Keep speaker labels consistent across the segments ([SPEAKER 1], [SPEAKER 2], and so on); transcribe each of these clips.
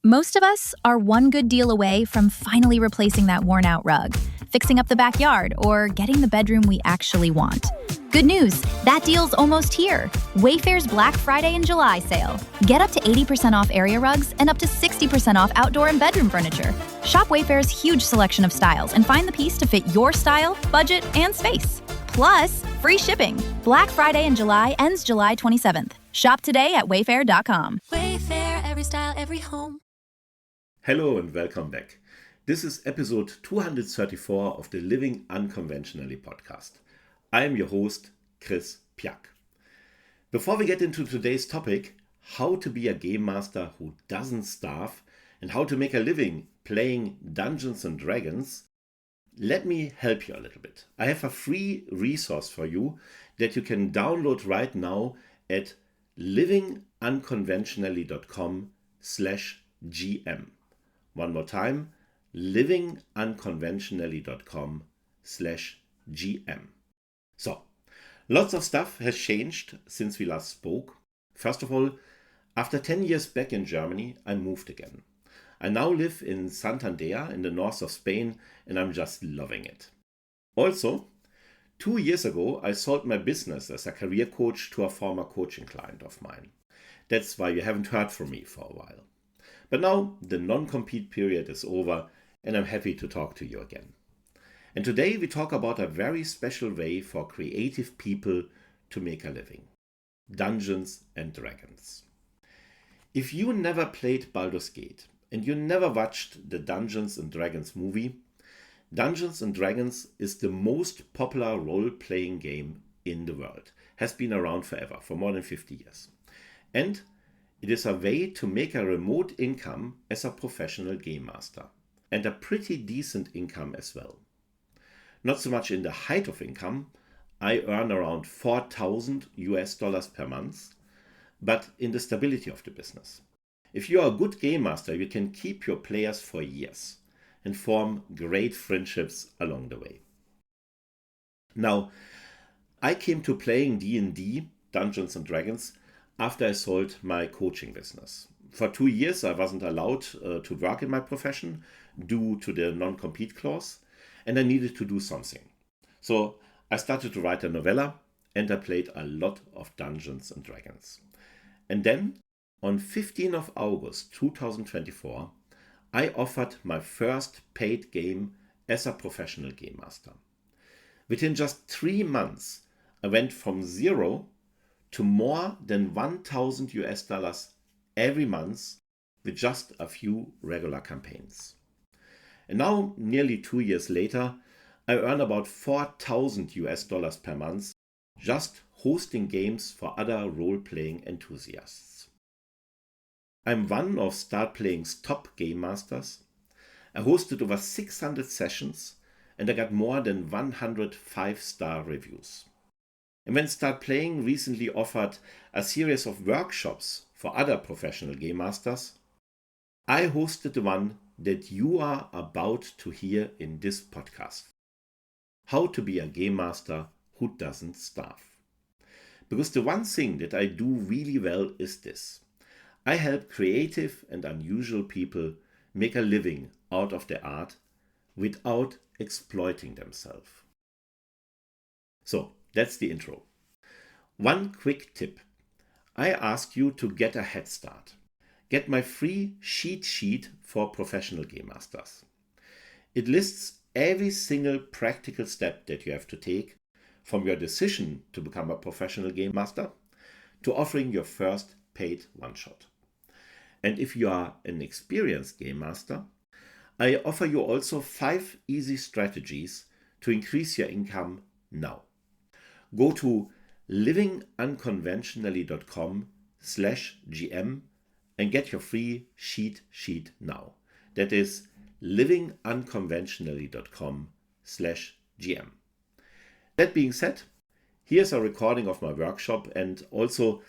[SPEAKER 1] Most of us are one good deal away from finally replacing that worn-out rug, fixing up the backyard, or getting the bedroom we actually want. Good news, that deal's almost here. Wayfair's Black Friday and July sale. Get up to 80% off area rugs and up to 60% off outdoor and bedroom furniture. Shop Wayfair's huge selection of styles and find the piece to fit your style, budget, and space. Plus, free shipping. Black Friday in July ends July 27th. Shop today at wayfair.com.
[SPEAKER 2] Wayfair, every style, every home.
[SPEAKER 3] Hello and welcome back. This is episode 234 of the Living Unconventionally podcast. I am your host, Chris Piak. Before we get into today's topic, how to be a game master who doesn't starve and how to make a living playing Dungeons and Dragons, let me help you a little bit. I have a free resource for you that you can download right now at livingunconventionally.com/gm. One more time, livingunconventionally.com/gm. So, lots of stuff has changed since we last spoke. First of all, after 10 years back in Germany, I moved again. I now live in Santander in the north of Spain and I'm just loving it. Also, 2 years ago, I sold my business as a career coach to a former coaching client of mine. That's why you haven't heard from me for a while. But now the non-compete period is over and I'm happy to talk to you again. And today we talk about a very special way for creative people to make a living. Dungeons and Dragons. If you never played Baldur's Gate and you never watched the Dungeons and Dragons movie, Dungeons and Dragons is the most popular role-playing game in the world. Has been around forever, for more than 50 years. And it is a way to make a remote income as a professional game master. And a pretty decent income as well. Not so much in the height of income, I earn around $4,000 per month, but in the stability of the business. If you are a good game master, you can keep your players for years and form great friendships along the way. Now, I came to playing D&D, Dungeons and Dragons, after I sold my coaching business. For 2 years, I wasn't allowed to work in my profession due to the non-compete clause, and I needed to do something. So I started to write a novella, and I played a lot of Dungeons and Dragons. And then, on 15th of August 2024, I offered my first paid game as a professional game master. Within just 3 months, I went from zero to more than $1,000 every month with just a few regular campaigns. And now, nearly 2 years later, I earn about $4,000 per month just hosting games for other role-playing enthusiasts. I'm one of Start Playing's top game masters. I hosted over 600 sessions and I got more than 100 5-star reviews. And when Start Playing recently offered a series of workshops for other professional game masters, I hosted the one that you are about to hear in this podcast. How to be a game master who doesn't starve. Because the one thing that I do really well is this. I help creative and unusual people make a living out of their art without exploiting themselves. So, that's the intro. One quick tip. I ask you to get a head start. Get my free cheat sheet for professional game masters. It lists every single practical step that you have to take from your decision to become a professional game master to offering your first paid one-shot. And if you are an experienced game master, I offer you also 5 easy strategies to increase your income now. Go to livingunconventionally.com/gm and get your free cheat sheet now. That is livingunconventionally.com/gm. That being said, here's a recording of my workshop and also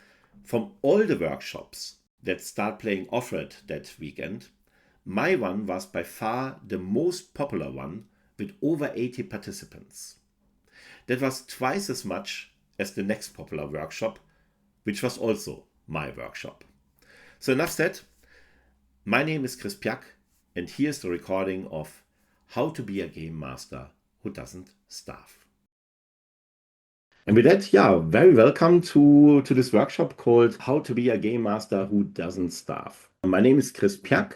[SPEAKER 3] from all the workshops that Start Playing offered that weekend, my one was by far the most popular one with over 80 participants. That was twice as much as the next popular workshop, which was also my workshop. So enough said, My name is Chris Piak, and here's the recording of How to Be a Game Master Who Doesn't Starve. And with that, very welcome to this workshop called How to Be a Game Master Who Doesn't Starve. My name is Chris Piak.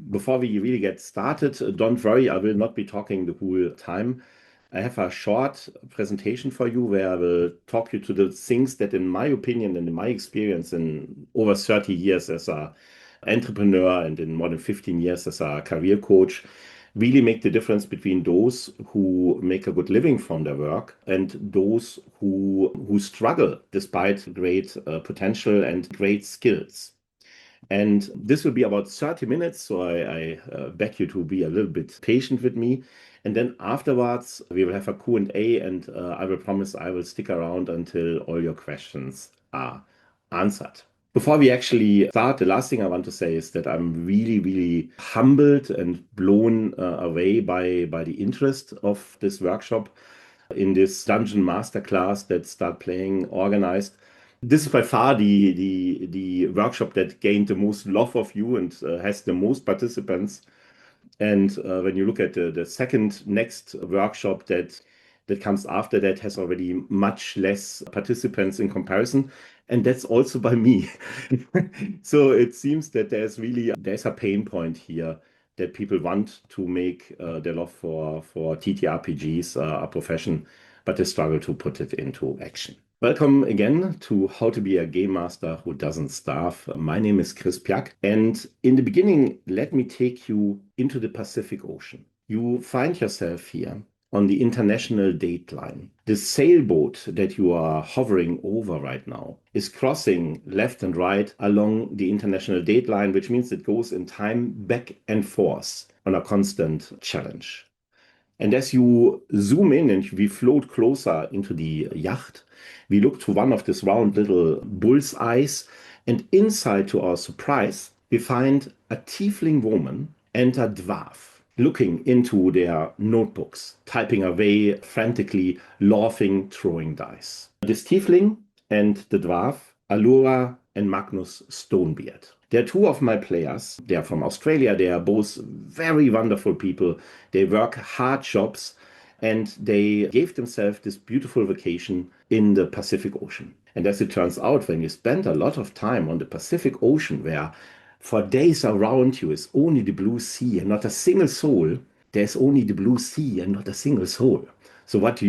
[SPEAKER 3] Before we really get started, don't worry, I will not be talking the whole time. I have a short presentation for you where I will talk you to the things that, in my opinion and in my experience in over 30 years as an entrepreneur and in more than 15 years as a career coach, really make the difference between those who make a good living from their work and those who struggle despite great potential and great skills. And this will be about 30 minutes, so I beg you to be a little bit patient with me. And then afterwards, we will have a Q&A, and I will promise I will stick around until all your questions are answered. Before we actually start, the last thing I want to say is that I'm really, really humbled and blown away by the interest of this workshop in this Dungeon Masterclass that Start Playing organized. This is by far the workshop that gained the most love of you and has the most participants. And when you look at the second next workshop that comes after that, has already much less participants in comparison. And that's also by me. So it seems that there's a pain point here that people want to make their love for TTRPGs a profession, but they struggle to put it into action. Welcome again to How to Be a Game Master Who Doesn't Starve. My name is Chris Piak, and in the beginning, let me take you into the Pacific Ocean. You find yourself here on the International Date Line. The sailboat that you are hovering over right now is crossing left and right along the International Date Line, which means it goes in time back and forth on a constant challenge. And as you zoom in and we float closer into the yacht, we look to one of these round little bullseyes, and inside, to our surprise, we find a tiefling woman and a dwarf looking into their notebooks, typing away frantically, laughing, throwing dice. This tiefling and the dwarf, Allura and Magnus Stonebeard. They're two of my players. They are from Australia. They are both very wonderful people. They work hard jobs, and they gave themselves this beautiful vacation in the Pacific Ocean. And as it turns out, when you spend a lot of time on the Pacific Ocean, where for days around you is only the blue sea and not a single soul, there's only the blue sea and not a single soul. So what do?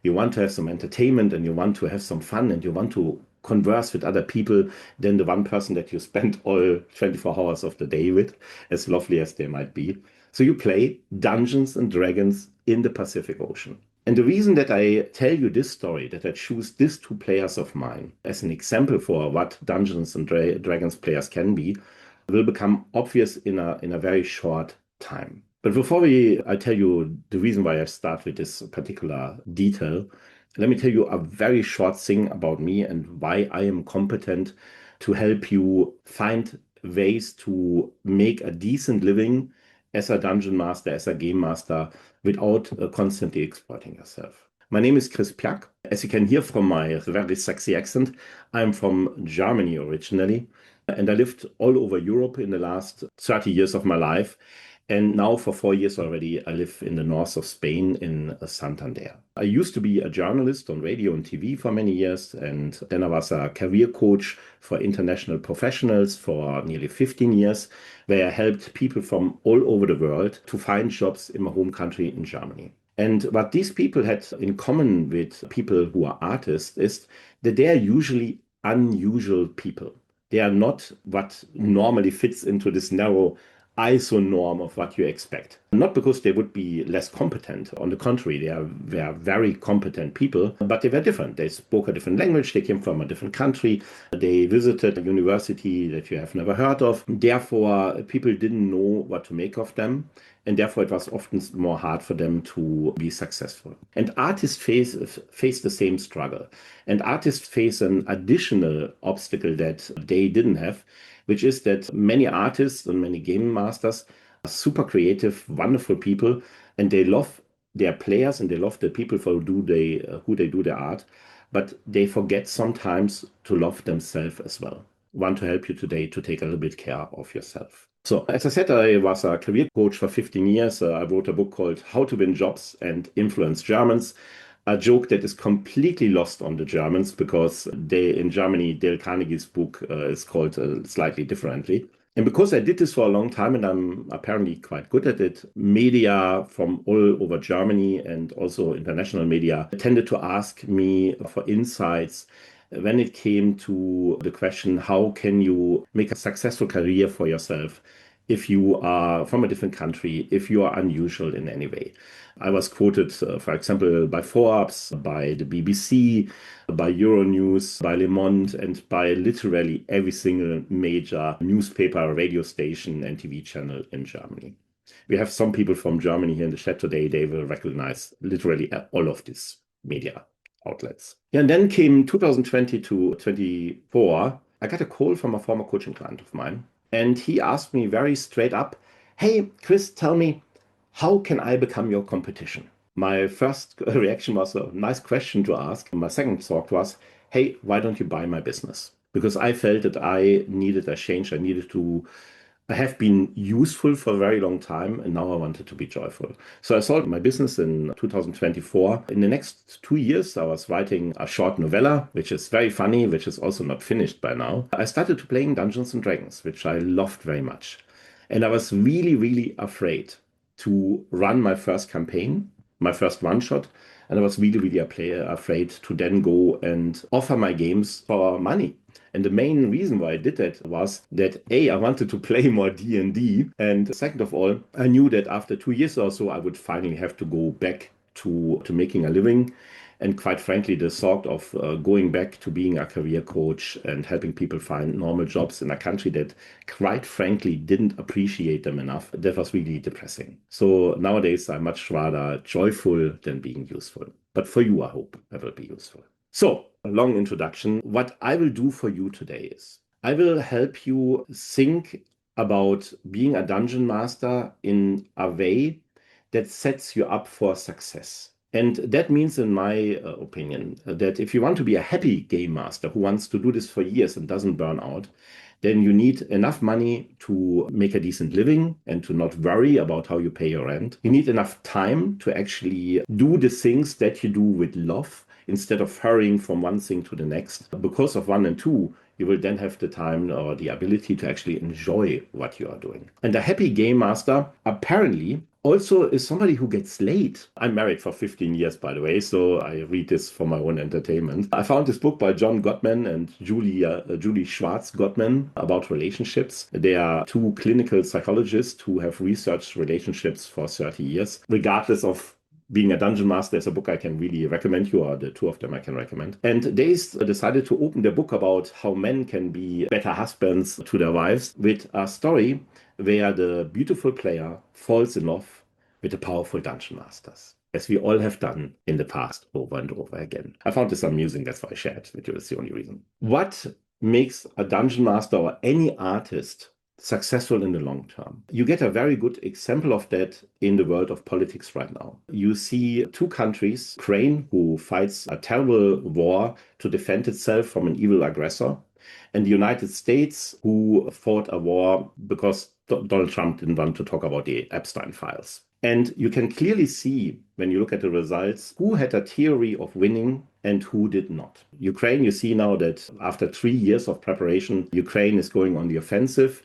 [SPEAKER 3] You want to have some entertainment, and you want to have some fun, and you want to converse with other people than the one person that you spend all 24 hours of the day with, as lovely as they might be. So you play Dungeons and Dragons in the Pacific Ocean. And the reason that I tell you this story, that I choose these two players of mine as an example for what Dungeons and Dragons players can be, will become obvious in a very short time. But before I tell you the reason why I start with this particular detail, let me tell you a very short thing about me and why I am competent to help you find ways to make a decent living as a dungeon master, as a game master, without constantly exploiting yourself. My name is Chris Piak. As you can hear from my very sexy accent, I'm from Germany originally, and I lived all over Europe in the last 30 years of my life. And now for 4 years already, I live in the north of Spain in Santander. I used to be a journalist on radio and TV for many years, and then I was a career coach for international professionals for nearly 15 years, where I helped people from all over the world to find jobs in my home country in Germany. And what these people had in common with people who are artists is that they are usually unusual people. They are not what normally fits into this narrow ISO norm of what you expect. Not because they would be less competent. On the contrary, they were very competent people, but they were different. They spoke a different language. They came from a different country. They visited a university that you have never heard of. Therefore, people didn't know what to make of them. And therefore, it was often more hard for them to be successful. And artists face the same struggle. And artists face an additional obstacle that they didn't have, which is that many artists and many game masters are super creative, wonderful people, and they love their players and they love the people for who they do their art, but they forget sometimes to love themselves as well. I want to help you today to take a little bit care of yourself. So, as I said, I was a career coach for 15 years. I wrote a book called How to Win Jobs and Influence Germans. A joke that is completely lost on the Germans because in Germany, Dale Carnegie's book is called slightly differently. And because I did this for a long time and I'm apparently quite good at it, media from all over Germany and also international media tended to ask me for insights when it came to the question, how can you make a successful career for yourself if you are from a different country, if you are unusual in any way? I was quoted, for example, by Forbes, by the BBC, by Euronews, by Le Monde, and by literally every single major newspaper, radio station, and TV channel in Germany. We have some people from Germany here in the chat today. They will recognize literally all of these media outlets. Yeah, and then came 2020 to 24. I got a call from a former coaching client of mine, and he asked me very straight up, "Hey, Chris, tell me, how can I become your competition?" My first reaction was a nice question to ask. My second thought was, hey, why don't you buy my business? Because I felt that I needed a change. I have been useful for a very long time, and now I wanted to be joyful. So I sold my business in 2024. In the next 2 years, I was writing a short novella, which is very funny, which is also not finished by now. I started to playing Dungeons and Dragons, which I loved very much. And I was really, really afraid to run my first campaign, my first one shot. And I was really, really afraid to then go and offer my games for money. And the main reason why I did that was that A, I wanted to play more D&D. And second of all, I knew that after 2 years or so, I would finally have to go back to making a living. And quite frankly, the thought of going back to being a career coach and helping people find normal jobs in a country that, quite frankly, didn't appreciate them enough, that was really depressing. So nowadays, I'm much rather joyful than being useful. But for you, I hope I will be useful. So, a long introduction. What I will do for you today is I will help you think about being a dungeon master in a way that sets you up for success. And that means, in my opinion, that if you want to be a happy game master who wants to do this for years and doesn't burn out, then you need enough money to make a decent living and to not worry about how you pay your rent. You need enough time to actually do the things that you do with love instead of hurrying from one thing to the next. Because of 1 and 2, you will then have the time or the ability to actually enjoy what you are doing. And a happy game master apparently also is somebody who gets laid. I'm married for 15 years, by the way, so I read this for my own entertainment. I found this book by John Gottman and Julie Schwartz Gottman about relationships. They are two clinical psychologists who have researched relationships for 30 years. Regardless of being a dungeon master, is a book I can really recommend you, or the two of them I can recommend. And they decided to open their book about how men can be better husbands to their wives with a story where the beautiful player falls in love with the powerful dungeon masters, as we all have done in the past over and over again. I found this amusing, that's why I shared it with you. That's the only reason. What makes a dungeon master or any artist successful in the long term? You get a very good example of that in the world of politics right now. You see two countries, Ukraine, who fights a terrible war to defend itself from an evil aggressor, and the United States, who fought a war because Donald Trump didn't want to talk about the Epstein files. And you can clearly see, when you look at the results, who had a theory of winning and who did not. Ukraine, you see now that after 3 years of preparation, Ukraine is going on the offensive.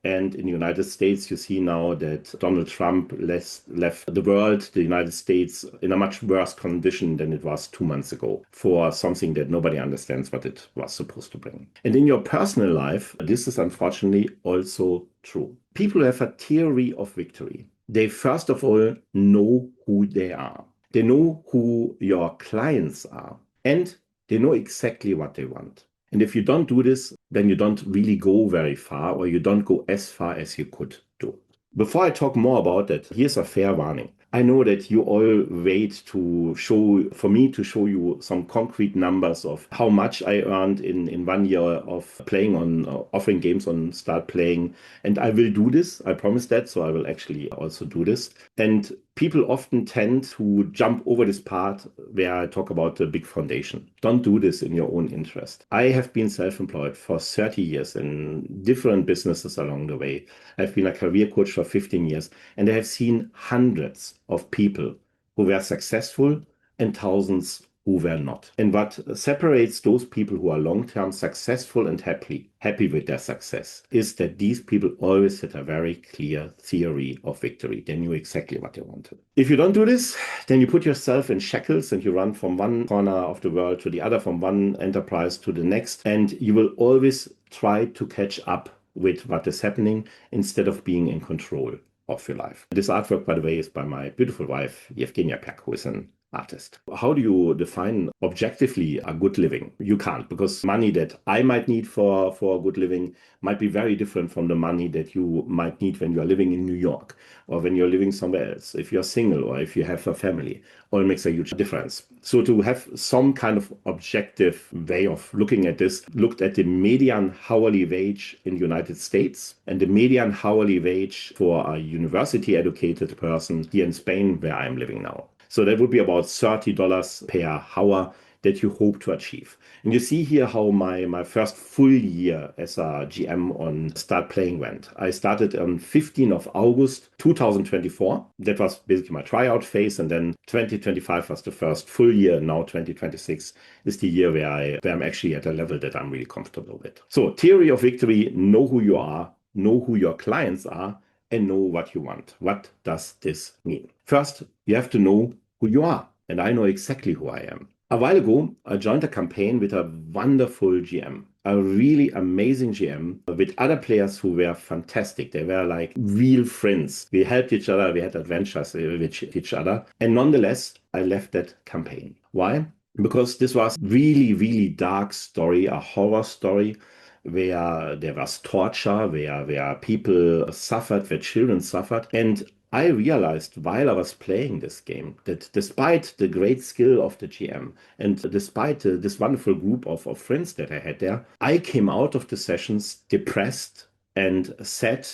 [SPEAKER 3] And in the United States, you see now that Donald Trump left the world, the United States, in a much worse condition than it was 2 months ago for something that nobody understands what it was supposed to bring. And in your personal life, this is unfortunately also true. People have a theory of victory. They first of all know who they are. They know who your clients are, and they know exactly what they want. And if you don't do this, then you don't really go very far, or you don't go as far as you could do. Before I talk more about that, here's a fair warning. I know that you all wait for me to show you some concrete numbers of how much I earned in 1 year of playing on offering games on Start Playing. And I will do this. I promise that. So I will actually also do this. And People often tend to jump over this part where I talk about the big foundation. Don't do this in your own interest. I have been self-employed for 30 years in different businesses along the way. I've been a career coach for 15 years, and I have seen hundreds of people who were successful and thousands who were not. And what separates those people who are long-term successful and happy with their success is that these people always had a very clear theory of victory. They knew exactly what they wanted. If you don't do this, then you put yourself in shackles and you run from one corner of the world to the other, from one enterprise to the next, and you will always try to catch up with what is happening instead of being in control of your life. This artwork, by the way, is by my beautiful wife, Yevgenia Pek, who is an artist. How do you define objectively a good living? You can't, because money that I might need for a good living might be very different from the money that you might need when you are living in New York or when you're living somewhere else, if you're single or if you have a family. All makes a huge difference. So to have some kind of objective way of looking at this, looked at the median hourly wage in the United States and the median hourly wage for a university educated person here in Spain, where I'm living now. So that would be about $30 per hour that you hope to achieve. And you see here how my first full year as a GM on Start Playing went. I started on 15th of August 2024. That was basically my tryout phase. And then 2025 was the first full year. Now 2026 is the year where I'm actually at a level that I'm really comfortable with. So theory of victory: know who you are, know who your clients are, and know what you want. What does this mean? First, you have to know who you are. And I know exactly who I am. A while ago, I joined a campaign with a wonderful GM, a really amazing GM with other players who were fantastic. They were like real friends. We helped each other. We had adventures with each other. And nonetheless, I left that campaign. Why? Because this was really, really dark story, a horror story, where there was torture, where people suffered, where children suffered. And I realized while I was playing this game that despite the great skill of the GM and despite this wonderful group of friends that I had there, I came out of the sessions depressed and sad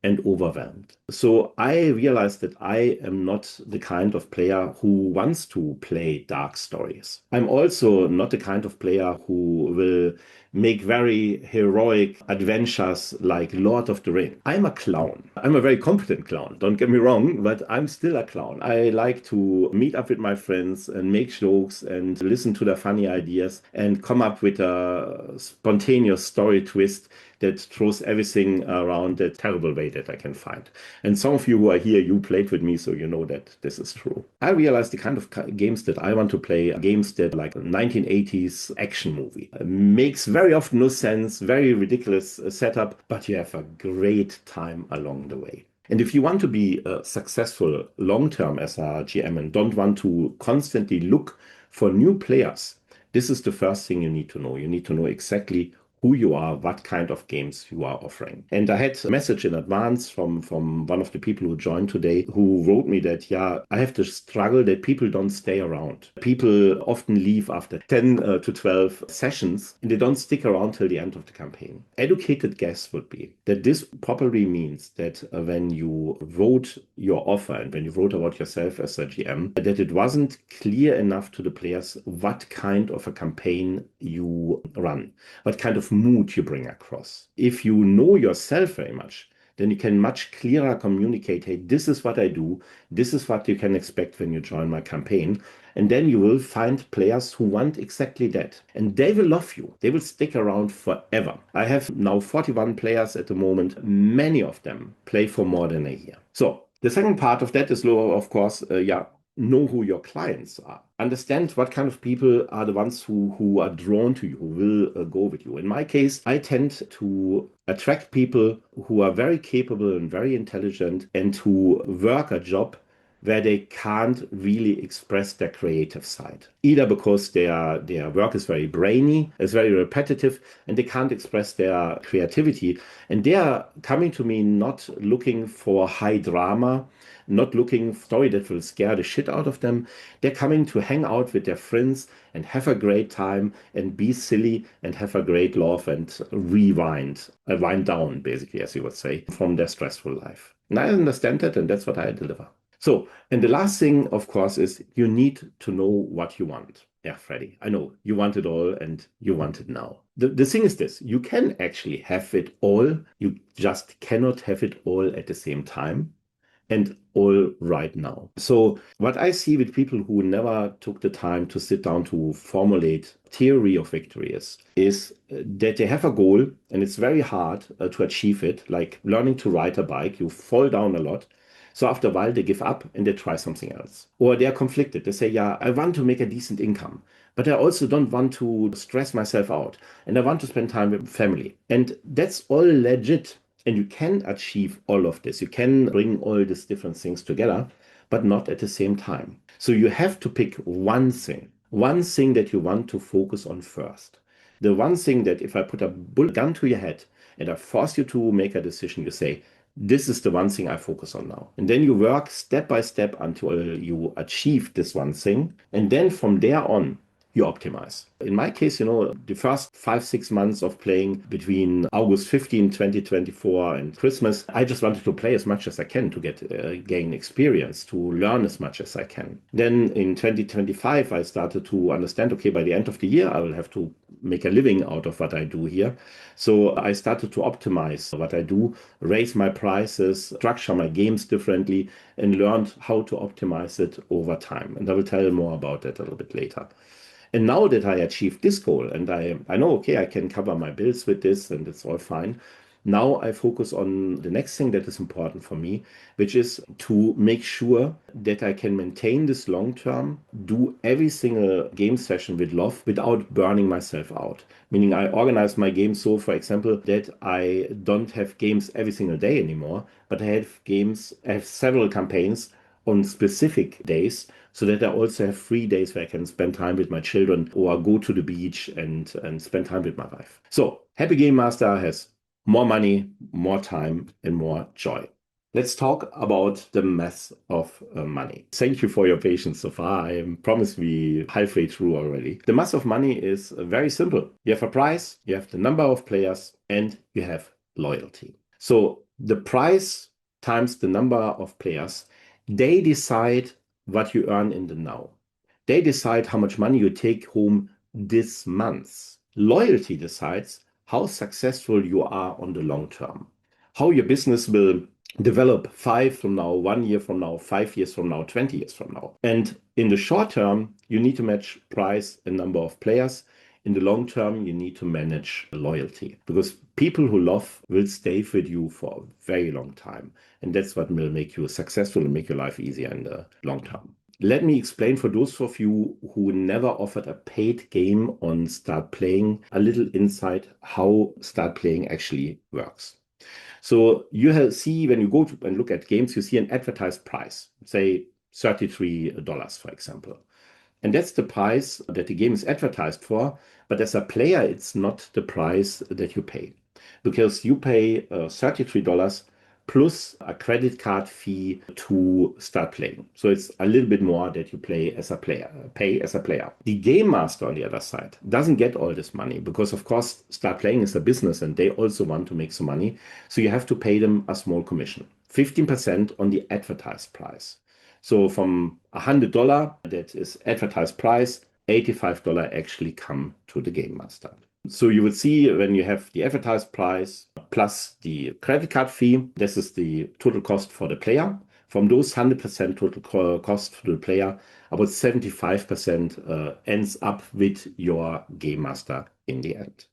[SPEAKER 3] and overwhelmed. So I realized that I am not the kind of player who wants to play dark stories. I'm also not the kind of player who will make very heroic adventures like Lord of the Rings. I'm a clown. I'm a very competent clown, don't get me wrong, but I'm still a clown. I like to meet up with my friends and make jokes and listen to their funny ideas and come up with a spontaneous story twist that throws everything around the terrible way that I can find. And some of you who are here, you played with me, so you know that this is true. I realized the kind of games that I want to play are games that like a 1980s action movie. Makes very often no sense, very ridiculous setup, but you have a great time along the way. And if you want to be successful long-term as a GM and don't want to constantly look for new players, this is the first thing you need to know. You need to know exactly who you are, what kind of games you are offering. And I had a message in advance from one of the people who joined today who wrote me that, yeah, I have to struggle that people don't stay around. People often leave after 10 to 12 sessions and they don't stick around till the end of the campaign. Educated guess would be that this probably means that when you wrote your offer and when you wrote about yourself as a GM, that it wasn't clear enough to the players what kind of a campaign you run, what kind of mood you bring across. If you know yourself very much, then you can much clearer communicate, hey, this is what I do, this is what you can expect when you join my campaign. And then you will find players who want exactly that. And they will love you. They will stick around forever. I have now 41 players at the moment. Many of them play for more than a year. So the second part of that is, of course, know who your clients are. Understand what kind of people are the ones who are drawn to you, who will go with you. In my case, I tend to attract people who are very capable and very intelligent and who work a job where they can't really express their creative side. Either because their work is very brainy, it's very repetitive, and they can't express their creativity. And they are coming to me not looking for high drama, not looking for a story that will scare the shit out of them. They're coming to hang out with their friends and have a great time and be silly and have a great laugh and wind down, basically, as you would say, from their stressful life. And I understand that, and that's what I deliver. So, and the last thing, of course, is you need to know what you want. Yeah, Freddie, I know you want it all and you want it now. The thing is this, you can actually have it all. You just cannot have it all at the same time and all right now. So what I see with people who never took the time to sit down to formulate theory of victory is that they have a goal and it's very hard to achieve it, like learning to ride a bike. You fall down a lot. So after a while, they give up and they try something else. Or they are conflicted. They say, yeah, I want to make a decent income, but I also don't want to stress myself out. And I want to spend time with family. And that's all legit. And you can achieve all of this. You can bring all these different things together, but not at the same time. So you have to pick one thing that you want to focus on first. The one thing that if I put a bullet gun to your head and I force you to make a decision, you say, this is the one thing I focus on now. And then you work step by step until you achieve this one thing. And then from there on, you optimize. In my case, the first 5-6 months of playing between August 15, 2024 and Christmas, I just wanted to play as much as I can to gain experience, to learn as much as I can. Then in 2025, I started to understand, okay, by the end of the year, I will have to make a living out of what I do here. So I started to optimize what I do, raise my prices, structure my games differently, and learned how to optimize it over time. And I will tell you more about that a little bit later. And now that I achieved this goal and I know, okay, I can cover my bills with this and it's all fine. Now I focus on the next thing that is important for me, which is to make sure that I can maintain this long term, do every single game session with love without burning myself out. Meaning I organize my games so, for example, that I don't have games every single day anymore, but I have several campaigns on specific days so that I also have 3 days where I can spend time with my children or go to the beach and spend time with my wife. So Happy Game Master has more money, more time, and more joy. Let's talk about the math of money. Thank you for your patience so far. I promise we halfway through already. The math of money is very simple. You have a price, you have the number of players, and you have loyalty. So the price times the number of players, they decide what you earn in the now. They decide how much money you take home this month. Loyalty decides how successful you are on the long term, how your business will develop 5 from now, 1 year from now, 5 years from now, 20 years from now. And in the short term, you need to match price and number of players. In the long term, you need to manage loyalty because people who love will stay with you for a very long time. And that's what will make you successful and make your life easier in the long term. Let me explain for those of you who never offered a paid game on Start Playing, a little insight how Start Playing actually works. So you see when you go to and look at games, you see an advertised price, say $33, for example. And that's the price that the game is advertised for. But as a player, it's not the price that you pay because you pay $33 plus a credit card fee to start playing. So it's a little bit more that you pay as a player. The game master on the other side doesn't get all this money because of course Start Playing is a business and they also want to make some money. So you have to pay them a small commission, 15% on the advertised price. So from $100 that is advertised price, $85 actually come to the game master. So you would see when you have the advertised price plus the credit card fee, this is the total cost for the player. From those 100% total cost for the player, about 75% ends up with your game master in the end.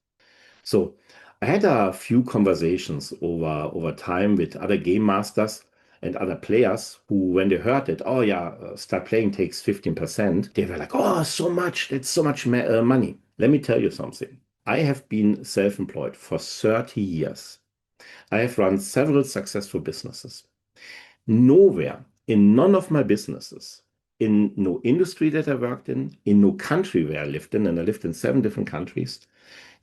[SPEAKER 3] So I had a few conversations over time with other game masters and other players who, when they heard that, oh yeah, Start Playing takes 15%, they were like, oh, so much, that's so much money. Let me tell you something. I have been self-employed for 30 years. I have run several successful businesses. Nowhere in none of my businesses, in no industry that I worked in no country where I lived in, and I lived in 7 different countries,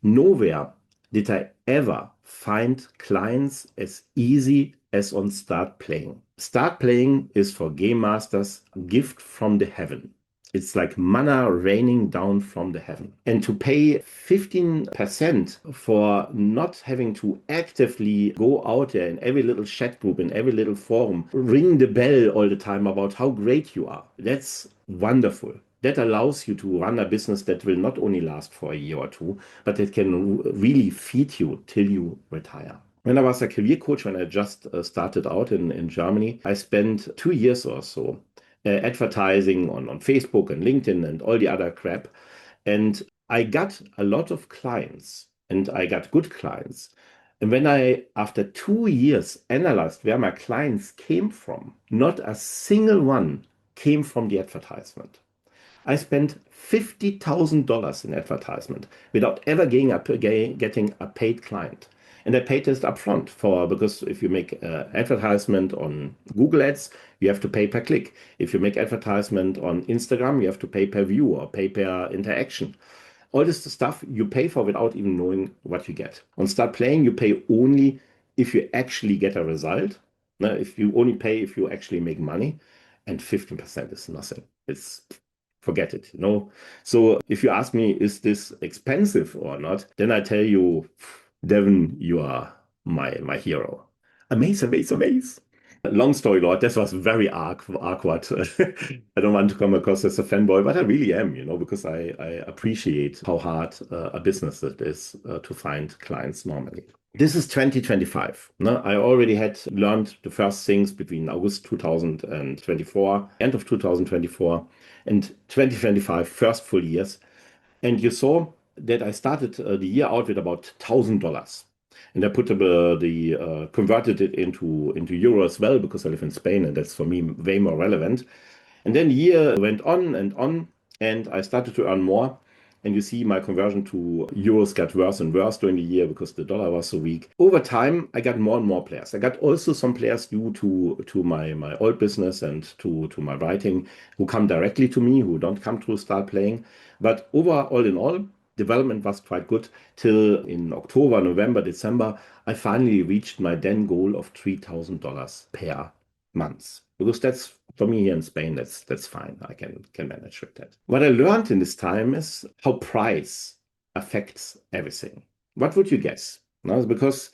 [SPEAKER 3] nowhere did I ever find clients as easy as on Start Playing. Start Playing is for game masters a gift from the heaven. It's like manna raining down from the heaven. And to pay 15% for not having to actively go out there in every little chat group, in every little forum, ring the bell all the time about how great you are. That's wonderful. That allows you to run a business that will not only last for a year or two, but it can really feed you till you retire. When I was a career coach, when I just started out in Germany, I spent 2 years or so advertising on Facebook and LinkedIn and all the other crap. And I got a lot of clients and I got good clients. And when I, after 2 years, analyzed where my clients came from, not a single one came from the advertisement. I spent $50,000 in advertisement without ever getting a paid client. And I paid this upfront because if you make advertisement on Google Ads, you have to pay per click. If you make advertisement on Instagram, you have to pay per view or pay per interaction. All this stuff you pay for without even knowing what you get. On Start Playing, you pay only if you actually get a result. If you only pay if you actually make money, and 15% is nothing. Forget it, So if you ask me, is this expensive or not, then I tell you, Devin, you are my hero. Amaze. Long story short, this was very awkward. I don't want to come across as a fanboy, but I really am, because I appreciate how hard a business it is to find clients normally. This is 2025. I already had learned the first things between August 2024, end of 2024, and 2025, first full years. And you saw that I started the year out with about $1,000. And I put converted it into euro as well, because I live in Spain and that's for me way more relevant. And then the year went on, and I started to earn more. And you see my conversion to euros got worse and worse during the year because the dollar was so weak. Over time, I got more and more players. I got also some players due to my old business and to my writing who come directly to me, who don't come to Start Playing. But all in all, development was quite good till in October, November, December, I finally reached my then goal of $3,000 per month. Because that's, for me here in Spain, that's fine. I can manage with that. What I learned in this time is how price affects everything. What would you guess? Because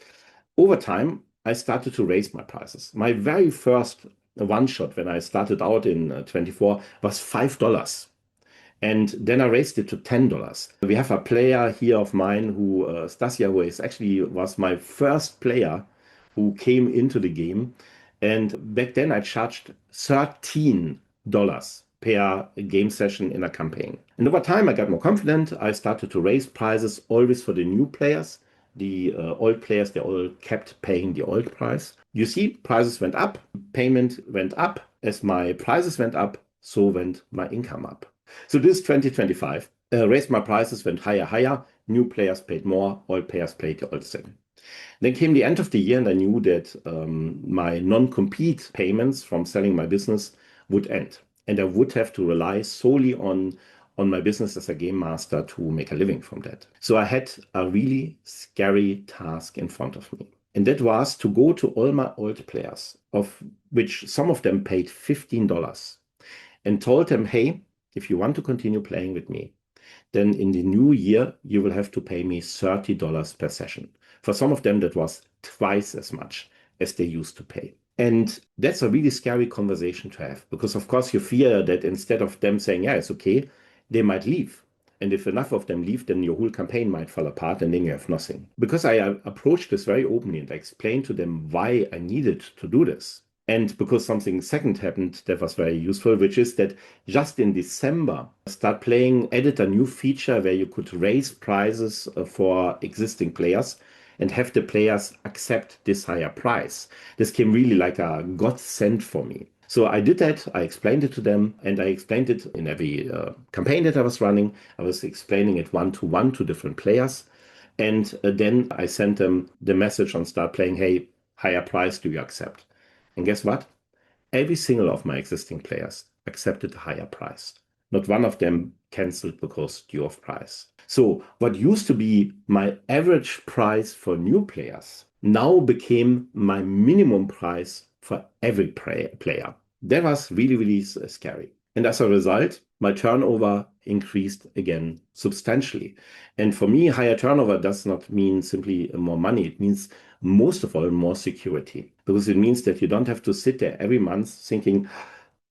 [SPEAKER 3] over time, I started to raise my prices. My very first one shot when I started out in 24 was $5. And then I raised it to $10. We have a player here of mine Stasia, who was my first player who came into the game. And back then I charged $13 per game session in a campaign. And over time I got more confident. I started to raise prices always for the new players. The old players, they all kept paying the old price. You see, prices went up, payment went up. As my prices went up, so went my income up. So this 2025, raised my prices, went higher. New players paid more, old players paid the old same. Then came the end of the year, and I knew that my non-compete payments from selling my business would end. And I would have to rely solely on my business as a game master to make a living from that. So I had a really scary task in front of me. And that was to go to all my old players, of which some of them paid $15, and told them, hey, if you want to continue playing with me, then in the new year, you will have to pay me $30 per session. For some of them, that was twice as much as they used to pay. And that's a really scary conversation to have, because of course you fear that instead of them saying, yeah, it's okay, they might leave. And if enough of them leave, then your whole campaign might fall apart and then you have nothing. Because I approached this very openly and I explained to them why I needed to do this. And because something second happened that was very useful, which is that just in December, Start Playing added a new feature where you could raise prices for existing players and have the players accept this higher price. This came really like a godsend for me. So I did that, I explained it to them, and I explained it in every campaign that I was running. I was explaining it one-to-one to different players. And then I sent them the message on Start Playing, hey, higher price, do you accept? And guess what? Every single of my existing players accepted a higher price. Not one of them canceled because due of price. So what used to be my average price for new players now became my minimum price for every player. That was really, really scary. And as a result, my turnover increased again substantially. And for me, higher turnover does not mean simply more money. It means most of all more security, because it means that you don't have to sit there every month thinking,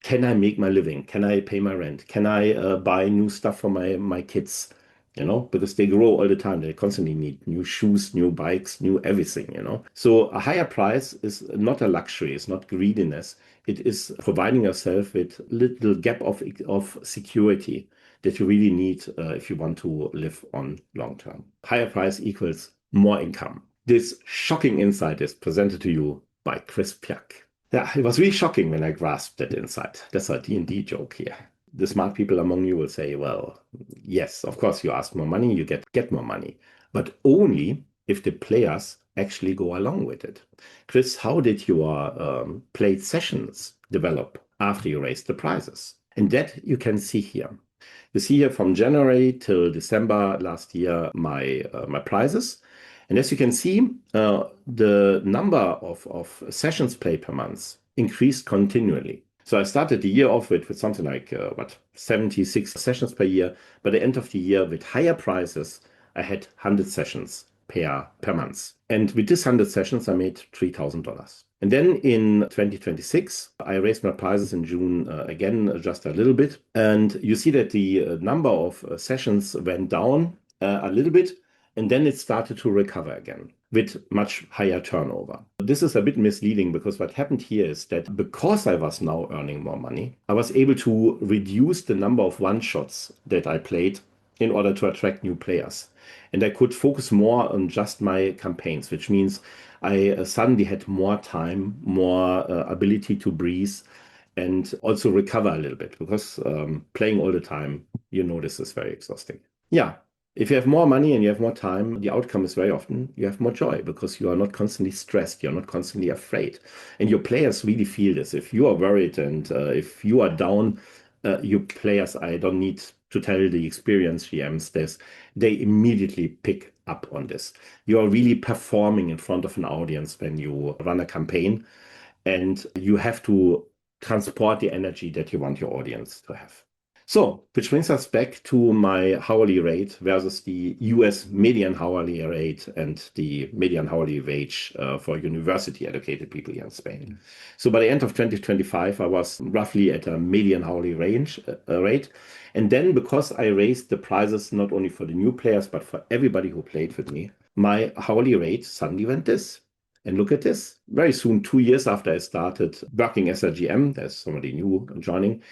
[SPEAKER 3] can I make my living? Can I pay my rent? Can I buy new stuff for my kids? Because they grow all the time. They constantly need new shoes, new bikes, new everything. So a higher price is not a luxury. It's not greediness. It is providing yourself with little gap of security that you really need if you want to live on long term. Higher price equals more income. This shocking insight is presented to you by Chris Piak. Yeah, it was really shocking when I grasped that insight. That's a D&D joke here. The smart people among you will say, well, yes, of course, you ask more money, you get more money, but only if the players actually go along with it. Chris, how did your played sessions develop after you raised the prices? And that you can see here. You see here from January till December last year, my prices. And as you can see, the number of sessions played per month increased continually. So I started the year off with something like, 76 sessions per year. By the end of the year, with higher prices, I had 100 sessions per month. And with this 100 sessions, I made $3,000. And then in 2026, I raised my prices in June again, just a little bit. And you see that the number of sessions went down a little bit. And then it started to recover again with much higher turnover. This is a bit misleading, because what happened here is that because I was now earning more money, I was able to reduce the number of one-shots that I played in order to attract new players. And I could focus more on just my campaigns, which means I suddenly had more time, more ability to breathe, and also recover a little bit, because playing all the time, this is very exhausting. Yeah. If you have more money and you have more time, the outcome is very often you have more joy, because you are not constantly stressed, you're not constantly afraid. And your players really feel this. If you are worried and if you are down, your players, I don't need to tell the experienced GMs this, they immediately pick up on this. You are really performing in front of an audience when you run a campaign, and you have to transport the energy that you want your audience to have. So, which brings us back to my hourly rate versus the US median hourly rate and the median hourly wage for university-educated people here in Spain. So by the end of 2025, I was roughly at a median hourly rate. And then because I raised the prices not only for the new players, but for everybody who played with me, my hourly rate suddenly went this. And look at this. Very soon, 2 years after I started working as a GM, there's somebody new joining,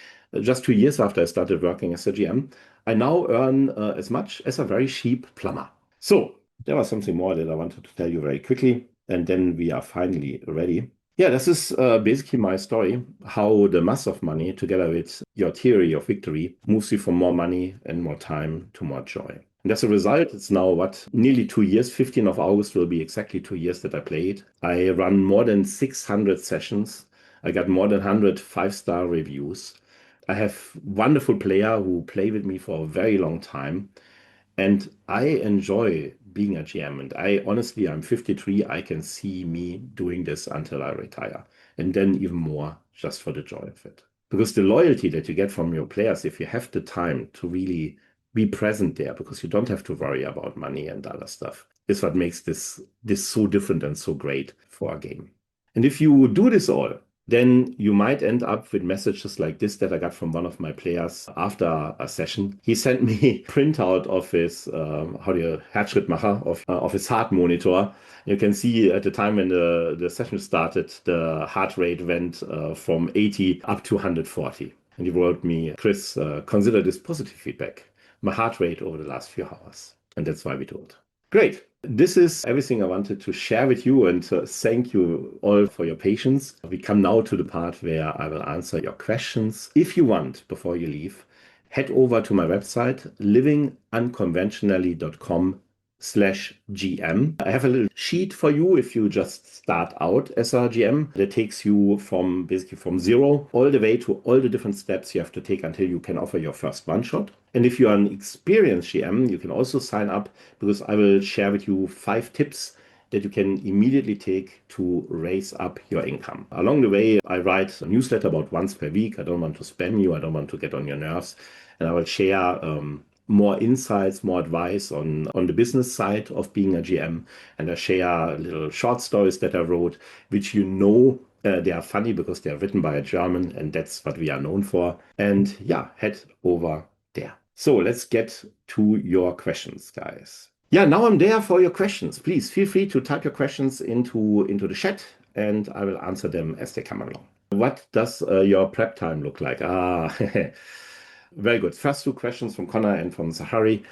[SPEAKER 3] just 2 years after I started working as a GM, I now earn as much as a very cheap plumber. So there was something more that I wanted to tell you very quickly, and then we are finally ready. Yeah, this is basically my story, how the mass of money, together with your theory of victory, moves you from more money and more time to more joy. And as a result, it's now, nearly 2 years, 15th of August will be exactly 2 years that I played. I run more than 600 sessions. I got more than 100 5-star reviews. I have wonderful players who play with me for a very long time. And I enjoy being a GM. And I'm 53. I can see me doing this until I retire. And then even more just for the joy of it. Because the loyalty that you get from your players, if you have the time to really be present there, because you don't have to worry about money and other stuff, is what makes this so different and so great for a game. And if you do this all, then you might end up with messages like this that I got from one of my players after a session. He sent me a printout of his Herzschrittmacher, of his heart monitor. You can see at the time when the session started, the heart rate went from 80 up to 140. And he wrote me, Chris, consider this positive feedback. My heart rate over the last few hours. And that's why we do it. Great. This is everything I wanted to share with you, and thank you all for your patience. We come now to the part where I will answer your questions. If you want, before you leave, head over to my website, livingunconventionally.com/GM. I have a little sheet for you if you just start out as a GM that takes you from zero all the way to all the different steps you have to take until you can offer your first one shot. And if you are an experienced GM, you can also sign up, because I will share with you 5 tips that you can immediately take to raise up your income. Along the way, I write a newsletter about once per week. I don't want to spam you. I don't want to get on your nerves. And I will share more insights, more advice on the business side of being a GM. And I share little short stories that I wrote, which they are funny because they are written by a German, and that's what we are known for. And yeah, head over there. So let's get to your questions, guys. Yeah, now I'm there for your questions. Please feel free to type your questions into the chat, and I will answer them as they come along. What does your prep time look like? Very good. First two questions from Connor and from Zahari.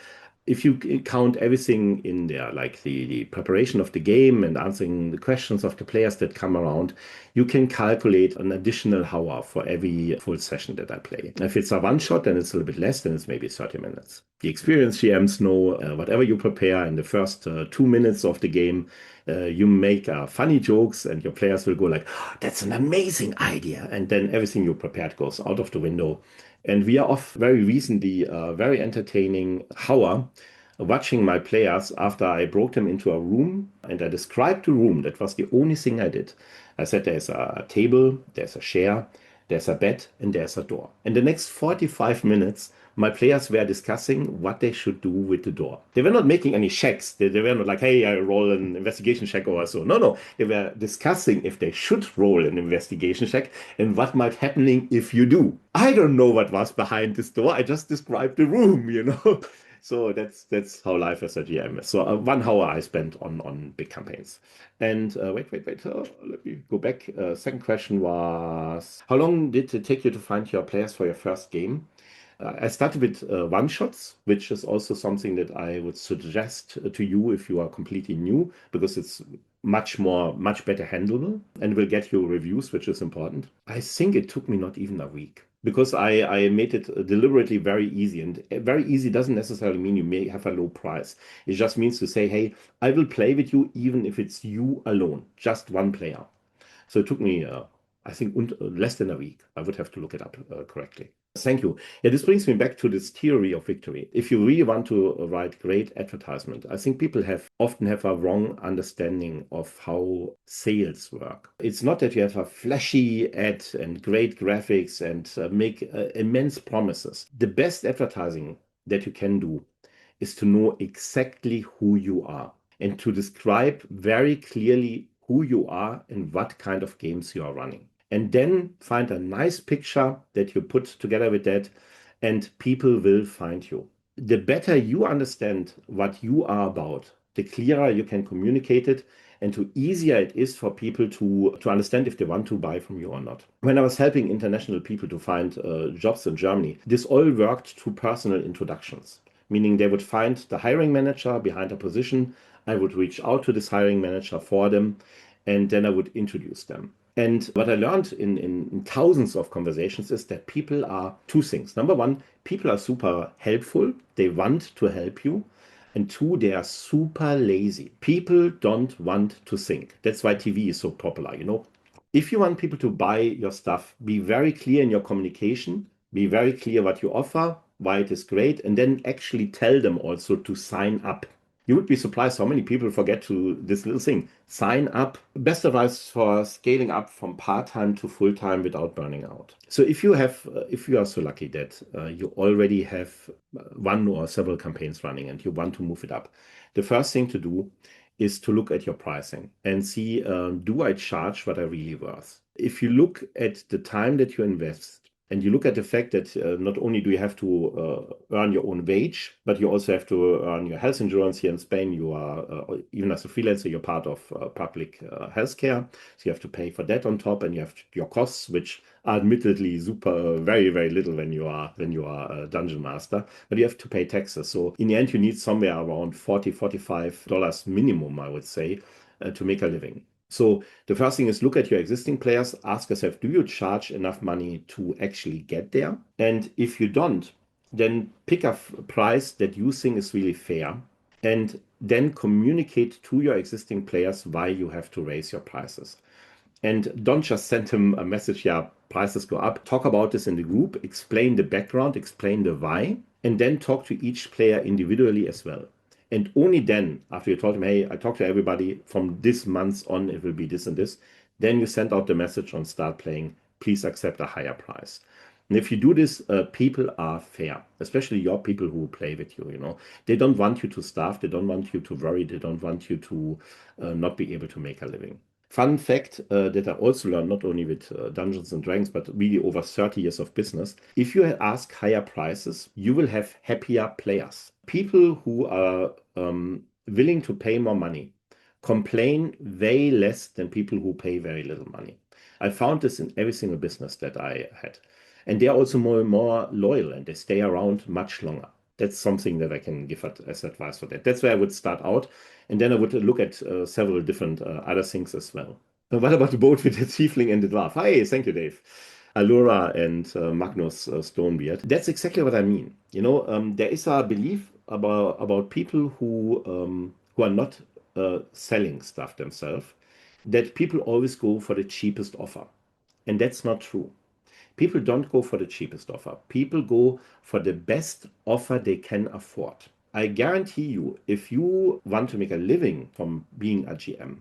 [SPEAKER 3] If you count everything in there, like the preparation of the game and answering the questions of the players that come around, you can calculate an additional hour for every full session that I play. If it's a one shot, then it's a little bit less, then it's maybe 30 minutes. The experienced GMs know whatever you prepare in the first 2 minutes of the game, you make funny jokes and your players will go like, oh, that's an amazing idea. And then everything you prepared goes out of the window. And we are off very recently, a very entertaining hour watching my players after I broke them into a room and I described the room. That was the only thing I did. I said there's a table, there's a chair, there's a bed, and there's a door. In the next 45 minutes, my players were discussing what they should do with the door. They were not making any checks. They were not like, hey, I roll an investigation check or so. No. They were discussing if they should roll an investigation check and what might happening if you do. I don't know what was behind this door. I just described the room, So that's how life as a GM is. So 1 hour I spent on big campaigns. And wait. Let me go back. Second question was, how long did it take you to find your players for your first game? I started with one-shots, which is also something that I would suggest to you if you are completely new, because it's much better handleable and will get you reviews, which is important. I think it took me not even a week, because I made it deliberately very easy. And very easy doesn't necessarily mean you may have a low price. It just means to say, hey, I will play with you even if it's you alone, just one player. So it took me, I think, less than a week. I would have to look it up correctly. Thank you. Yeah, this brings me back to this theory of victory. If you really want to write great advertisement, I think people often have a wrong understanding of how sales work. It's not that you have a flashy ad and great graphics and make immense promises. The best advertising that you can do is to know exactly who you are and to describe very clearly who you are and what kind of games you are running. And then find a nice picture that you put together with that, and people will find you. The better you understand what you are about, the clearer you can communicate it, and the easier it is for people to understand if they want to buy from you or not. When I was helping international people to find jobs in Germany, this all worked through personal introductions, meaning they would find the hiring manager behind a position. I would reach out to this hiring manager for them, and then I would introduce them. And what I learned in thousands of conversations is that people are two things. Number one, people are super helpful. They want to help you. And two, they are super lazy. People don't want to think. That's why TV is so popular, If you want people to buy your stuff, be very clear in your communication. Be very clear what you offer, why it is great, and then actually tell them also to sign up. You would be surprised how many people forget to this little thing. Sign up. Best advice for scaling up from part-time to full-time without burning out. So if you are so lucky that you already have one or several campaigns running and you want to move it up, the first thing to do is to look at your pricing and see, do I charge what I really worth? If you look at the time that you invest, and you look at the fact that not only do you have to earn your own wage, but you also have to earn your health insurance here in Spain. You are, even as a freelancer, you're part of public healthcare. So you have to pay for that on top, and you have your costs, which are admittedly very, very little when you are a dungeon master, but you have to pay taxes. So in the end, you need somewhere around $45 minimum, I would say, to make a living. So the first thing is look at your existing players, ask yourself, do you charge enough money to actually get there? And if you don't, then pick a price that you think is really fair and then communicate to your existing players why you have to raise your prices. And don't just send them a message, yeah, prices go up. Talk about this in the group, explain the background, explain the why, and then talk to each player individually as well. And only then, after you told him, hey, I talked to everybody from this month on, it will be this and this, then you send out the message on Start Playing, please accept a higher price. And if you do this, people are fair, especially your people who play with you, you know. They don't want you to starve, they don't want you to worry, they don't want you to not be able to make a living. Fun fact that I also learned, not only with Dungeons and Dragons, but really over 30 years of business. If you ask higher prices, you will have happier players. People who are willing to pay more money complain way less than people who pay very little money. I found this in every single business that I had. And they are also more loyal and they stay around much longer. That's something that I can give as advice for that. That's where I would start out. And then I would look at several different other things as well. What about the boat with the tiefling and the dwarf? Hi, thank you, Dave. Allura and Magnus Stonebeard. That's exactly what I mean. You know, there is a belief about people who are not selling stuff themselves, that people always go for the cheapest offer. And that's not true. People don't go for the cheapest offer. People go for the best offer they can afford. I guarantee you, if you want to make a living from being a GM,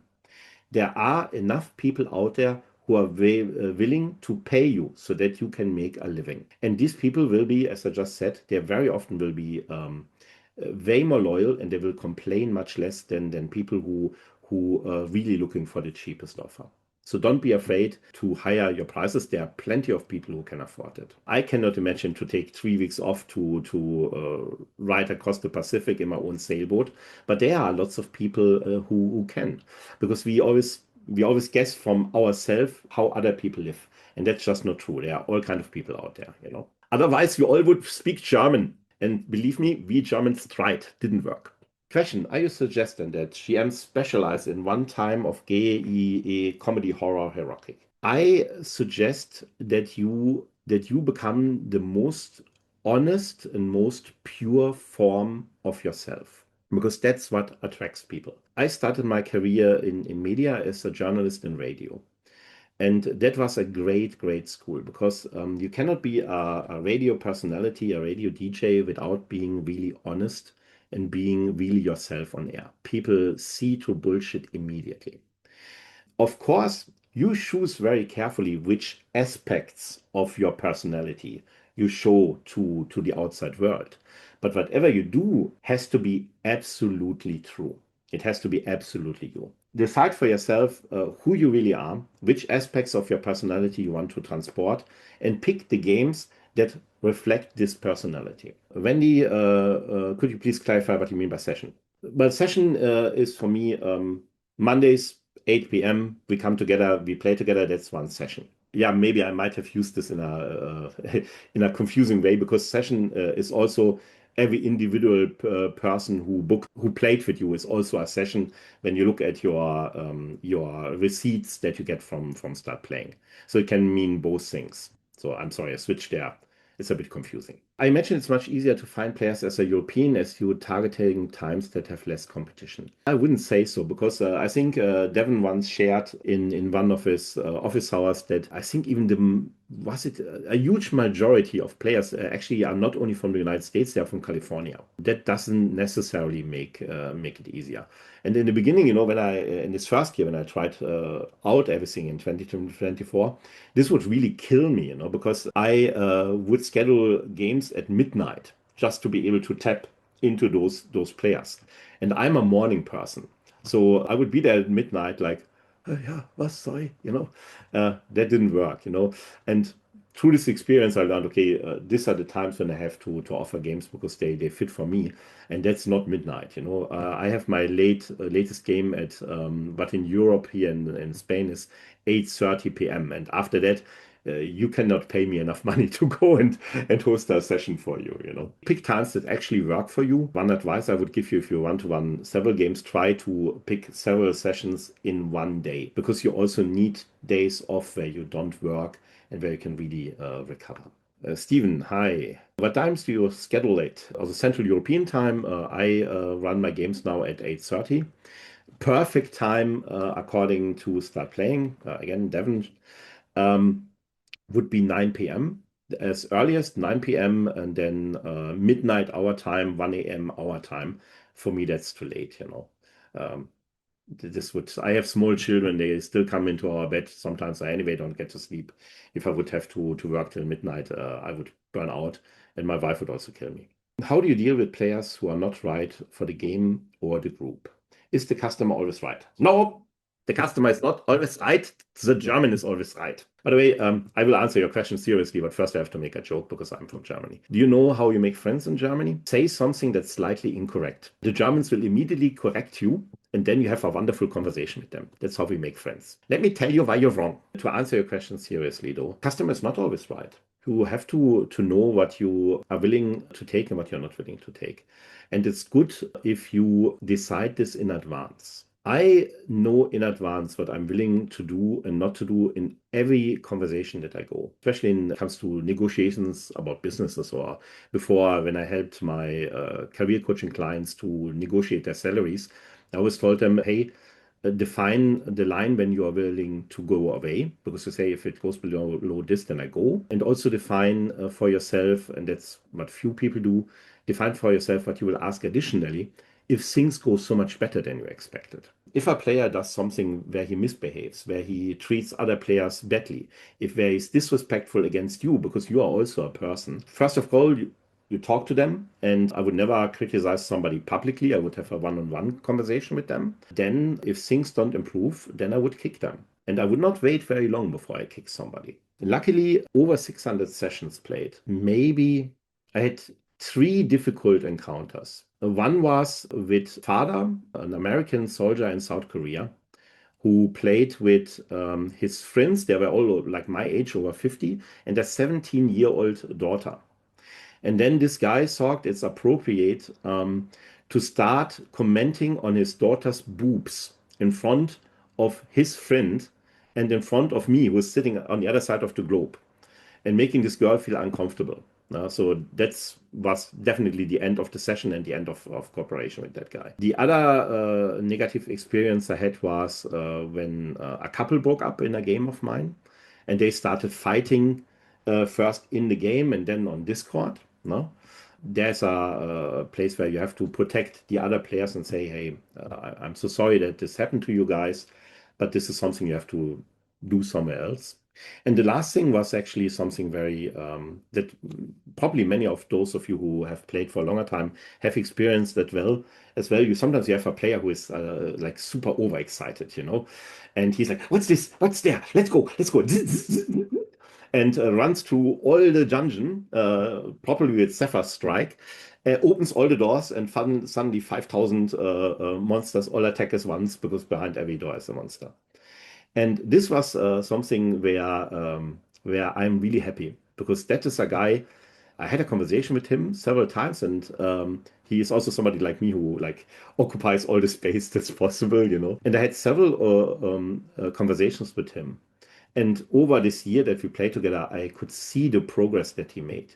[SPEAKER 3] there are enough people out there who are willing to pay you so that you can make a living. And these people will be, as I just said, they very often will be way more loyal and they will complain much less than people who are really looking for the cheapest offer. So don't be afraid to higher your prices. There are plenty of people who can afford it. I cannot imagine to take 3 weeks off to ride across the Pacific in my own sailboat, but there are lots of people who can, because we always guess from ourselves how other people live, and that's just not true. There are all kinds of people out there, you know. Otherwise, we all would speak German, and believe me, we Germans tried, didn't work. Question: are you suggesting that GMs specialize in one time of GE, comedy, horror, heroic? I suggest that you become the most honest and most pure form of yourself, because that's what attracts people. I started my career in media as a journalist in radio. And that was a great school, because you cannot be a radio personality, a radio DJ, without being really honest and being really yourself on air. People see through bullshit immediately. Of course, you choose very carefully which aspects of your personality you show to the outside world. But whatever you do has to be absolutely true. It has to be absolutely you. Decide for yourself who you really are, which aspects of your personality you want to transport, and pick the games that reflect this personality. Wendy, could you please clarify what you mean by session? Well, session is for me Mondays, 8 p.m. We come together, we play together. That's one session. Yeah, maybe I might have used this in a in a confusing way, because session is also every individual person who played with you is also a session when you look at your receipts that you get from Start Playing. So it can mean both things. So I'm sorry, I switched there. It's a bit confusing. I imagine it's much easier to find players as a European as you're targeting times that have less competition. I wouldn't say so, because I think Devin once shared in one of his office hours that I think even a huge majority of players actually are not only from the United States, they're from California. That doesn't necessarily make it easier. And in the beginning, you know, when in this first year, when I tried out everything in 2024, this would really kill me, you know, because I would schedule games at midnight just to be able to tap into those players. And I'm a morning person. So I would be there at midnight, like, yeah, was sorry, you know, that didn't work, you know. And through this experience, I learned, okay, these are the times when I have to offer games because they fit for me, and that's not midnight, you know. I have my latest game at but in Europe here in Spain is 8:30 p.m. and after that. You cannot pay me enough money to go and host a session for you, you know. Pick times that actually work for you. One advice I would give you, if you want to run several games, try to pick several sessions in one day, because you also need days off where you don't work and where you can really recover. Stephen, hi. What times do you schedule it? Also Central European time, I run my games now at 8:30. Perfect time, according to Start Playing, again, Devon, would be 9 p.m. as earliest, 9 p.m. and then midnight our time, 1 a.m. our time. for me, that's too late, Um, I have small children, they still come into our bed. Sometimes I anyway don't get to sleep. If I would have to work till midnight, I would burn out, and my wife would also kill me. How do you deal with players who are not right for the game or the group? Is the customer always right? No, the customer is not always right. The German is always right. By the way, I will answer your question seriously, but first I have to make a joke because I'm from Germany. Do you know how you make friends in Germany? Say something that's slightly incorrect. The Germans will immediately correct you, and then you have a wonderful conversation with them. That's how we make friends. Let me tell you why you're wrong. To answer your question seriously, though, customer is not always right. You have to know what you are willing to take and what you're not willing to take. And it's good if you decide this in advance. I know in advance what I'm willing to do and not to do in every conversation that I go, especially when it comes to negotiations about businesses or before when I helped my career coaching clients to negotiate their salaries. I always told them, hey, define the line when you are willing to go away, because you say if it goes below this, then I go. And also define for yourself, and that's what few people do, define for yourself what you will ask additionally if things go so much better than you expected. If a player does something where he misbehaves, where he treats other players badly, if there is disrespectful against you because you are also a person, first of all, you talk to them, and I would never criticize somebody publicly. I would have a one-on-one conversation with them. Then if things don't improve, then I would kick them. And I would not wait very long before I kick somebody. Luckily, over 600 sessions played. Maybe I had 3 difficult encounters. One was with Fada, an American soldier in South Korea, who played with his friends. They were all like my age, over 50, and their 17-year-old daughter. And then this guy thought it's appropriate to start commenting on his daughter's boobs in front of his friend and in front of me, who was sitting on the other side of the globe, and making this girl feel uncomfortable. So that was definitely the end of the session and the end of cooperation with that guy. The other negative experience I had was when a couple broke up in a game of mine, and they started fighting first in the game and then on Discord. There's a place where you have to protect the other players and say, hey, I'm so sorry that this happened to you guys, but this is something you have to do somewhere else. And the last thing was actually something very that probably many of those of you who have played for a longer time have experienced that well as well. Sometimes you have a player who is like super overexcited, and he's like, what's this? What's there? Let's go. And runs through all the dungeon, probably with Zephyr Strike, opens all the doors, and suddenly 5,000 monsters all attack at once, because behind every door is a monster. And this was something where I'm really happy, because that is a guy. I had a conversation with him several times, and he is also somebody like me who like occupies all the space that's possible, And I had several conversations with him. And over this year that we played together, I could see the progress that he made,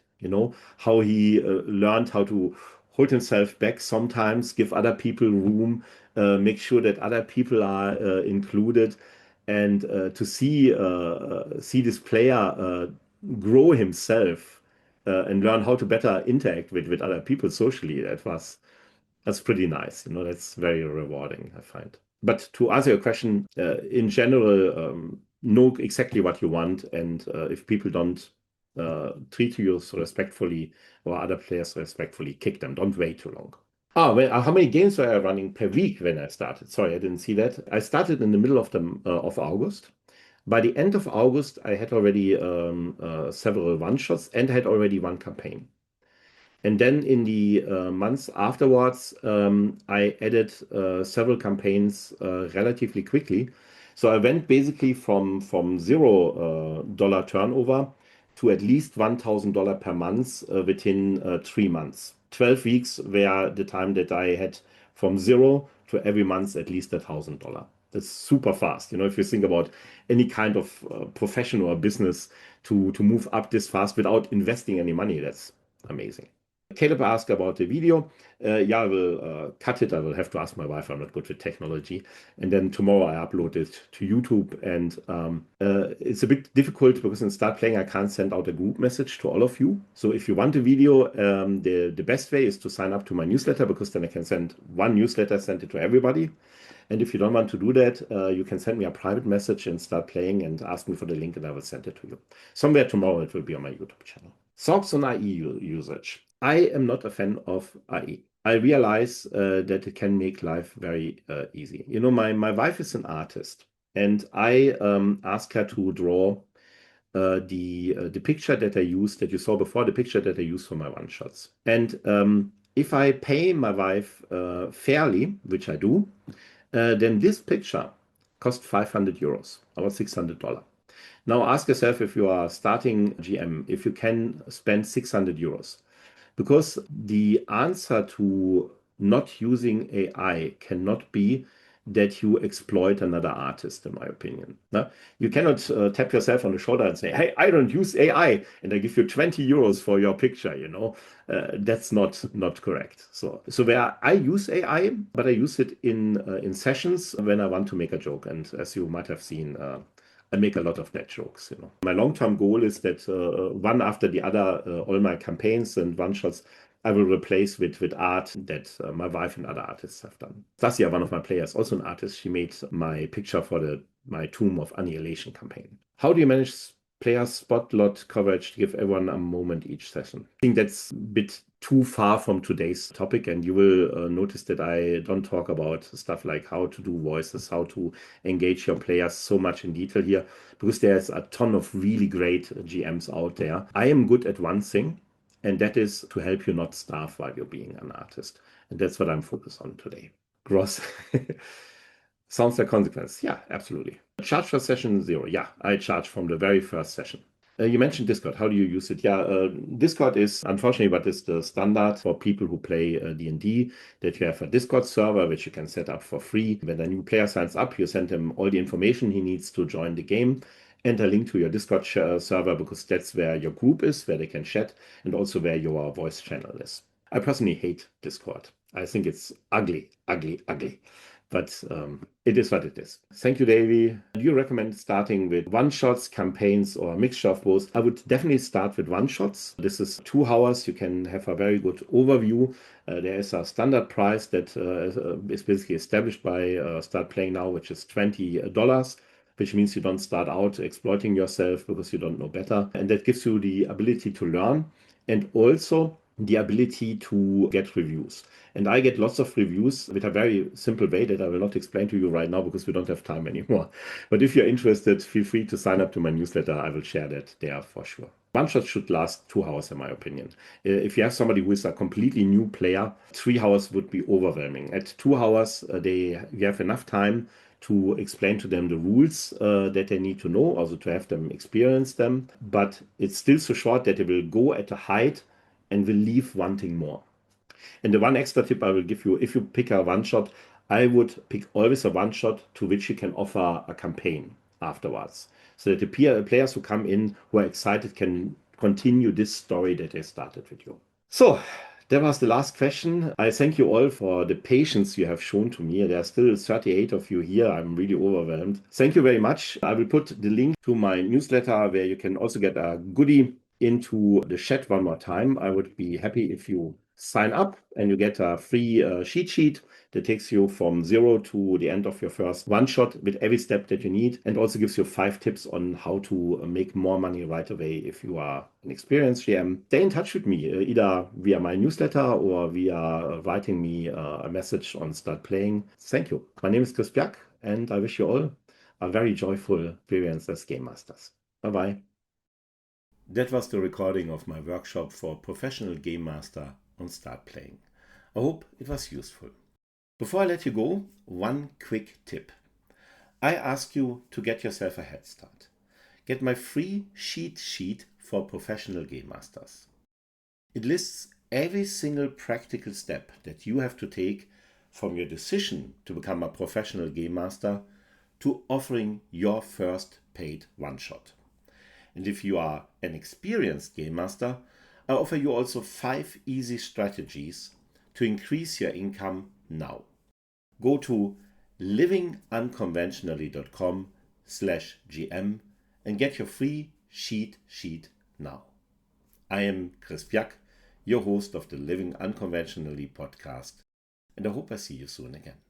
[SPEAKER 3] how he learned how to hold himself back sometimes, give other people room, make sure that other people are included, and to see this player grow himself and learn how to better interact with other people socially. That's pretty nice. That's very rewarding, I find. But to answer your question, in general, know exactly what you want, and if people don't treat you so respectfully or other players respectfully, kick them. Don't wait too long. Well, how many games were I running per week when I started? Sorry, I didn't see that. I started in the middle of August. By the end of August, I had already several one-shots and had already one campaign. And then in the months afterwards, I added several campaigns relatively quickly. So I went basically from $0 turnover to at least $1,000 per month within 3 months. 12 weeks were the time that I had from 0 to every month at least $1,000. That's super fast. If you think about any kind of profession or business to move up this fast without investing any money, that's amazing. Caleb asked about the video. Yeah, I will cut it. I will have to ask my wife. I'm not good with technology. And then tomorrow I upload it to YouTube. And it's a bit difficult because in Start Playing, I can't send out a group message to all of you. So if you want a video, the best way is to sign up to my newsletter, because then I can send one newsletter, send it to everybody. And if you don't want to do that, you can send me a private message and Start Playing and ask me for the link, and I will send it to you. Somewhere tomorrow it will be on my YouTube channel. Thoughts on AI usage. I am not a fan of AI. I realize that it can make life very easy. You know, my wife is an artist, and I ask her to draw the picture that I used, that you saw before, the picture that I used for my one-shots. And if I pay my wife fairly, which I do, then this picture cost 500 euros, about $600. Now ask yourself, if you are starting GM, if you can spend 600 euros. Because the answer to not using AI cannot be that you exploit another artist, in my opinion. No? You cannot tap yourself on the shoulder and say, hey, I don't use AI, and I give you 20 euros for your picture, you know. That's not correct. So where I use AI, but I use it in sessions when I want to make a joke. And as you might have seen, I make a lot of bad jokes. You know, my long-term goal is that one after the other, all my campaigns and one-shots I will replace with art that my wife and other artists have done. Stasia, one of my players, also an artist, she made my picture for my Tomb of Annihilation campaign. How do you manage player spot-lot coverage to give everyone a moment each session? I think that's a bit too far from today's topic, and you will notice that I don't talk about stuff like how to do voices, how to engage your players so much in detail here, because there's a ton of really great GMs out there. I am good at one thing, and that is to help you not starve while you're being an artist. And that's what I'm focused on today. Gross. Sounds like consequence. Yeah, absolutely. Charge for session 0. Yeah, I charge from the very first session. You mentioned Discord. How do you use it? Yeah, Discord is, unfortunately, but it's the standard for people who play D&D, that you have a Discord server, which you can set up for free. When a new player signs up, you send him all the information he needs to join the game, and a link to your Discord server, because that's where your group is, where they can chat, and also where your voice channel is. I personally hate Discord. I think it's ugly, ugly, ugly. But it is what it is. Thank you, Davey. Do you recommend starting with one-shots, campaigns, or a mixture of both? I would definitely start with one-shots. This is 2 hours. You can have a very good overview. There is a standard price that is basically established by Start Playing Now, which is $20. Which means you don't start out exploiting yourself because you don't know better. And that gives you the ability to learn, and also the ability to get reviews. And I get lots of reviews with a very simple way that I will not explain to you right now because we don't have time anymore. But if you're interested, feel free to sign up to my newsletter. I will share that there for sure. One shot should last 2 hours, in my opinion. If you have somebody who is a completely new player, 3 hours would be overwhelming. At 2 hours, you have enough time to explain to them the rules that they need to know, also to have them experience them. But it's still so short that they will go at a height and will leave wanting more. And the one extra tip I will give you, if you pick a one-shot, I would pick always a one-shot to which you can offer a campaign afterwards. So that the players who come in, who are excited, can continue this story that they started with you. So, that was the last question. I thank you all for the patience you have shown to me. There are still 38 of you here. I'm really overwhelmed. Thank you very much. I will put the link to my newsletter where you can also get a goodie into the chat one more time. I would be happy if you sign up and you get a free cheat sheet that takes you from 0 to the end of your first one shot with every step that you need, and also gives you 5 tips on how to make more money right away if you are an experienced GM. Stay in touch with me either via my newsletter or via writing me a message on Start Playing. Thank you. My name is Chris Bjerk, and I wish you all a very joyful experience as Game Masters. Bye-bye. That was the recording of my workshop for Professional Game Master on Start Playing. I hope it was useful. Before I let you go, one quick tip. I ask you to get yourself a head start. Get my free cheat sheet for Professional Game Masters. It lists every single practical step that you have to take from your decision to become a professional game master to offering your first paid one-shot. And if you are an experienced game master, I offer you also 5 easy strategies to increase your income now. Go to livingunconventionally.com/gm and get your free cheat sheet now. I am Chris Piak, your host of the Living Unconventionally podcast, and I hope I see you soon again.